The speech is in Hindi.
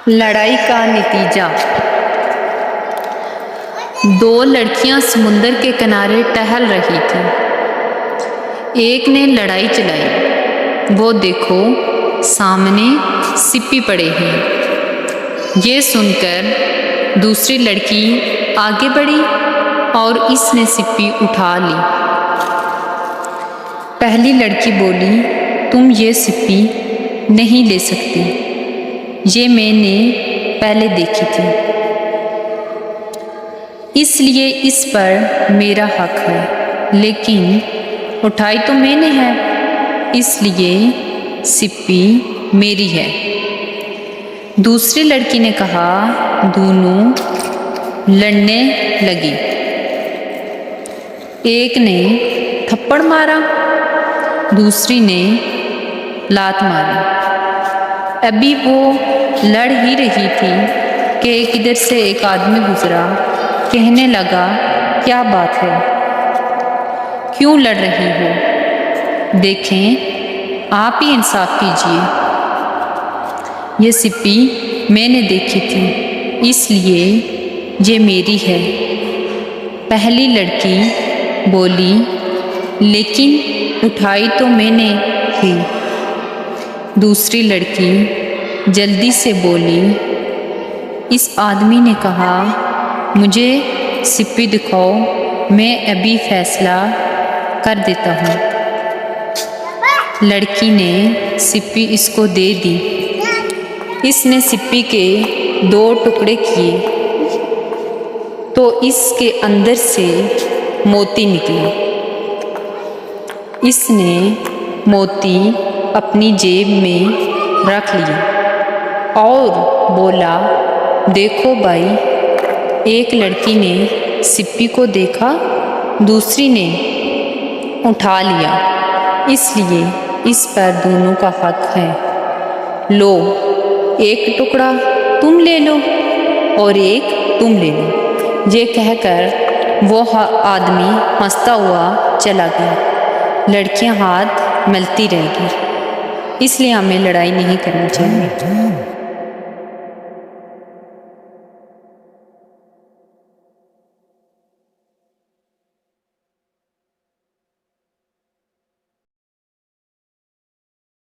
लड़ाई का नतीजा। दो लड़कियां समुंदर के किनारे टहल रही थीं। एक ने लड़ाई चलाई, वो देखो सामने सिप्पी पड़े हैं। ये सुनकर दूसरी लड़की आगे बढ़ी और इसने सिप्पी उठा ली। पहली लड़की बोली, तुम ये सिप्पी नहीं ले सकती, ये मैंने पहले देखी थी, इसलिए इस पर मेरा हक है, लेकिन उठाई तो मैंने है, इसलिए सिप्पी मेरी है। दूसरी लड़की ने कहा। दोनों लड़ने लगी। एक ने थप्पड़ मारा, दूसरी ने लात मारी। अभी वो लड़ ही रही थी कि किधर से एक आदमी गुजरा। कहने लगा, क्या बात है, क्यों लड़ रही हो? देखें, आप ही इंसाफ कीजिए। ये सिप्पी मैंने देखी थी, इसलिए ये मेरी है। पहली लड़की बोली, लेकिन उठाई तो मैंने ही। दूसरी लड़की जल्दी से बोली, इस आदमी ने कहा, मुझे सिप्पी दिखाओ, मैं अभी फैसला कर देता हूँ। लड़की ने सिप्पी इसको दे दी। इसने सिप्पी के 2 टुकड़े किए तो इसके अंदर से मोती निकले। इसने मोती अपनी जेब में रख लिया और बोला, देखो भाई, एक लड़की ने सिप्पी को देखा, दूसरी ने उठा लिया, इसलिए इस पर दोनों का हक है। लो, एक टुकड़ा तुम ले लो और एक तुम ले लो। ये कहकर वो आदमी हंसता हुआ चला गया। लड़कियां हाथ मलती रहेंगी, इसलिए हमें लड़ाई नहीं करनी चाहिए।